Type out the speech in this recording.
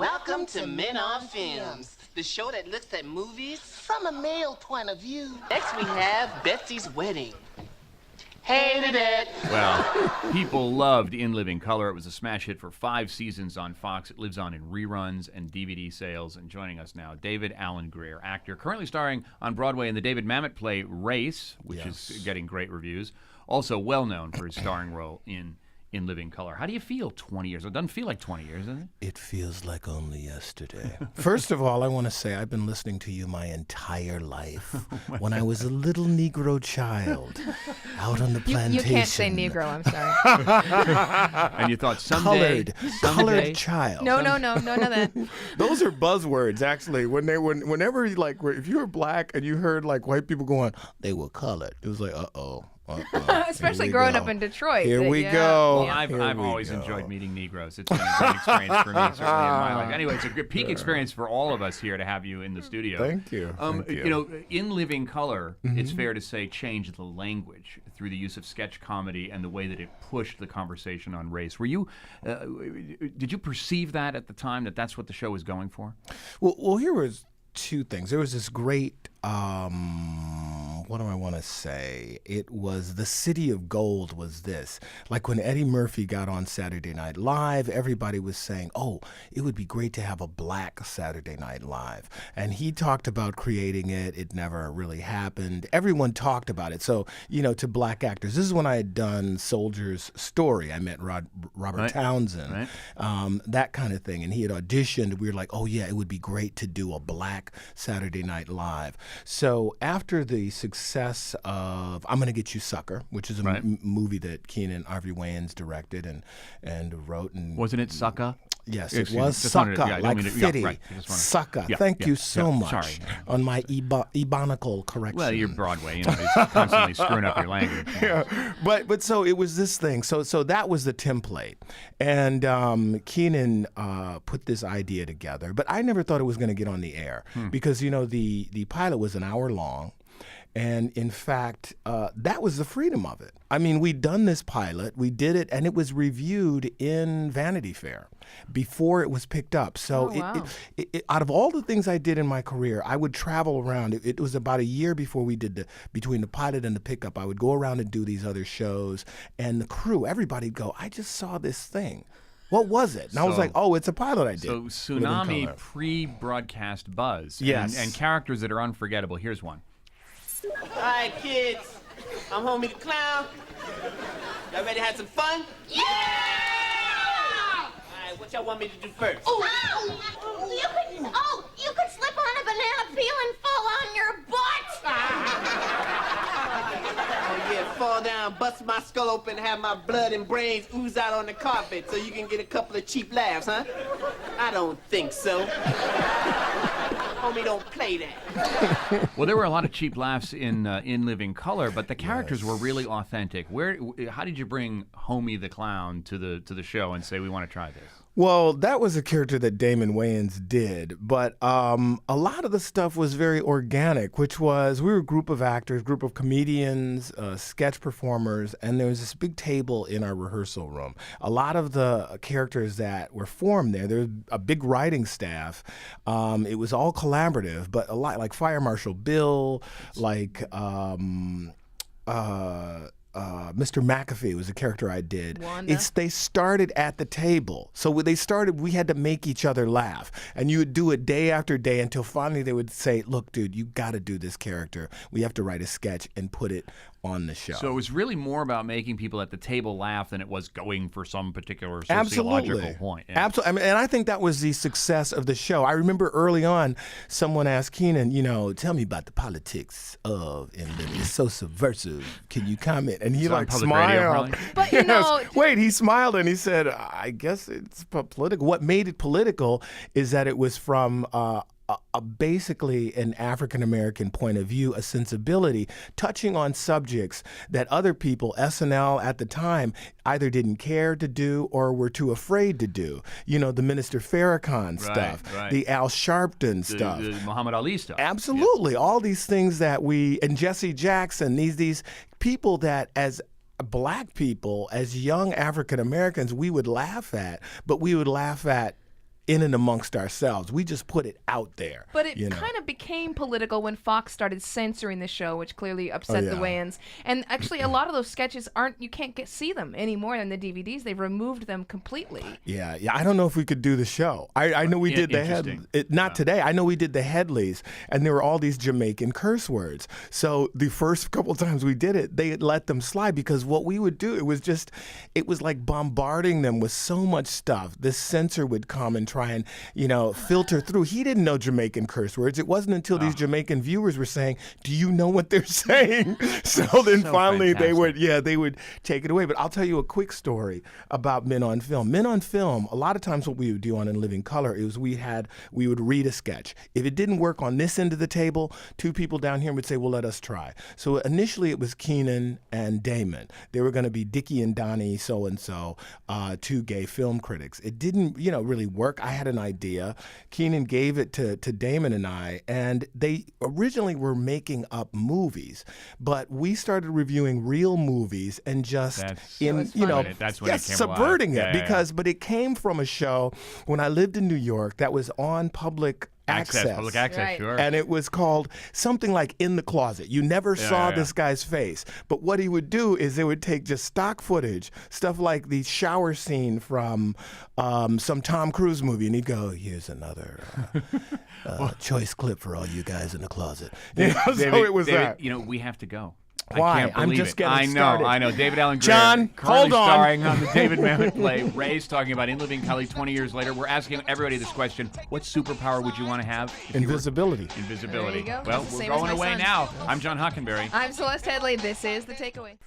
Welcome to Men on Films, the show that looks at movies from a male point of view. Next we have Betsy's Wedding. Hated it. Well, people loved In Living Color. It was a smash hit for 5 seasons on Fox. It lives on in reruns and DVD sales. And joining us now, David Alan Grier, actor, currently starring on Broadway in the David Mamet play Race, which is getting great reviews. Also well known for his starring role in Living Color. How do you feel 20 years? It doesn't feel like 20 years, does it? It feels like only yesterday. First of all, I want to say I've been listening to you my entire life. When I was a little Negro child out on the plantation. You can't say Negro, I'm sorry. And you thought someday... Colored child. No, none of that. Those are buzzwords, actually. Whenever, like, if you were black and you heard, like, white people going, they were colored, it was like, uh-oh. Especially growing up in Detroit. Here we go. Well, I've always enjoyed meeting Negroes. It's been a great experience for me, certainly in my life. Anyway, it's a good peak experience for all of us here to have you in the studio. Thank you. You know, In Living Color, it's fair to say, changed the language through the use of sketch comedy and the way that it pushed the conversation on race. Were you, did you perceive that at the time, that that's what the show was going for? Well, here was 2 things. There was this great, what do I want to say? It was the City of Gold was this. Like when Eddie Murphy got on Saturday Night Live, everybody was saying, oh, it would be great to have a black Saturday Night Live. And he talked about creating it. It never really happened. Everyone talked about it. So, you know, to black actors, this is when I had done Soldier's Story. I met Robert Townsend, that kind of thing. And he had auditioned. We were like, oh, yeah, it would be great to do a black Saturday Night Live. So after the success of I'm Gonna Get You Sucker, which is a movie that Keenan Ivory Wayans directed and wrote. And wasn't it Sucker? Yes, it was Sucker, like Fitty. Sucker. Thank you so much on my ebonical correction. Well, you're Broadway, you know, it's constantly screwing up your language. But so it was this thing. So that was the template, and Keenan put this idea together. But I never thought it was going to get on the air because, you know, the pilot was an hour long. And in fact, that was the freedom of it. I mean, we'd done this pilot, we did it, and it was reviewed in Vanity Fair before it was picked up. So out of all the things I did in my career, I would travel around. It was about a year before we did between the pilot and the pickup. I would go around and do these other shows, and the crew, everybody'd go, I just saw this thing. What was it? And I was like, oh, it's a pilot I did. So Tsunami pre-broadcast buzz. Yes. And characters that are unforgettable. Here's one. All right, kids. I'm Homie the Clown. Y'all ready to have some fun? Yeah! All right, what y'all want me to do first? You could slip on a banana peel and fall on your butt. Oh, yeah, fall down, bust my skull open, have my blood and brains ooze out on the carpet so you can get a couple of cheap laughs, huh? I don't think so. Homie, don't play that. Well, there were a lot of cheap laughs in Living Color, but the characters were really authentic. How did you bring Homie the Clown to the show and say, we want to try this? Well, that was a character that Damon Wayans did, but a lot of the stuff was very organic, which was we were a group of actors, group of comedians, sketch performers, and there was this big table in our rehearsal room. A lot of the characters that were formed there was a big writing staff. It was all collaborative, but a lot like Fire Marshal Bill, like Mr. McAfee was a character I did. They started at the table. So when they started, we had to make each other laugh. And you would do it day after day until finally they would say, look, dude, you got to do this character. We have to write a sketch and put it on the show. So it was really more about making people at the table laugh than it was going for some particular sociological point. Yeah. Absolutely. I mean, and I think that was the success of the show. I remember early on, someone asked Keenan, you know, tell me about the politics of, and it's so subversive. Can you comment? And he like smiled. But you know, wait, he smiled and he said, I guess it's political. What made it political is that it was from basically an African-American point of view, a sensibility, touching on subjects that other people, SNL at the time, either didn't care to do or were too afraid to do. You know, the Minister Farrakhan stuff, the Al Sharpton stuff. The Muhammad Ali stuff. Absolutely. Yeah. All these things that and Jesse Jackson, these people that as black people, as young African Americans, we would laugh at, but we would laugh at in and amongst ourselves. We just put it out there. But it you know? kind of became political when Fox started censoring the show, which clearly upset the Wayans. And actually, a lot of those sketches you can't see them anymore in the DVDs. They've removed them completely. Yeah. I don't know if we could do the show. I know we did the not today. I know we did the Headleys, and there were all these Jamaican curse words. So the first couple times we did it, they let them slide, because what we would do, it was like bombarding them with so much stuff. This censor would come and try and, filter through. He didn't know Jamaican curse words. It wasn't until these Jamaican viewers were saying, "Do you know what they're saying?" So then finally fantastic. they would take it away. But I'll tell you a quick story about Men on Film. Men on Film, a lot of times what we would do on In Living Color is we would read a sketch. If it didn't work on this end of the table, two people down here would say, "Well, let us try." So initially it was Keenan and Damon. They were going to be Dickie and Donnie so-and-so, two gay film critics. It didn't, really work. I had an idea. Keenan gave it to Damon and I, and they originally were making up movies, but we started reviewing real movies and just that's when it came subverting alive. it but it came from a show when I lived in New York that was on public access. Public access, Right. sure. And it was called something like In the Closet. You never saw this guy's face. But what he would do is they would take just stock footage, stuff like the shower scene from some Tom Cruise movie, and he'd go, "Here's another choice clip for all you guys in the closet." So it was that. We have to go. Why? I can't I'm believe just it. getting started. I know. David Alan Grier, John, currently hold on. starring on the David Mamet play. Ray's talking about In Living Color 20 years later. We're asking everybody this question: what superpower would you want to have? Invisibility. Invisibility. There you go. Well, Same we're as going my away son. now. I'm John Hockenberry. I'm Celeste Headley. This is The Takeaway.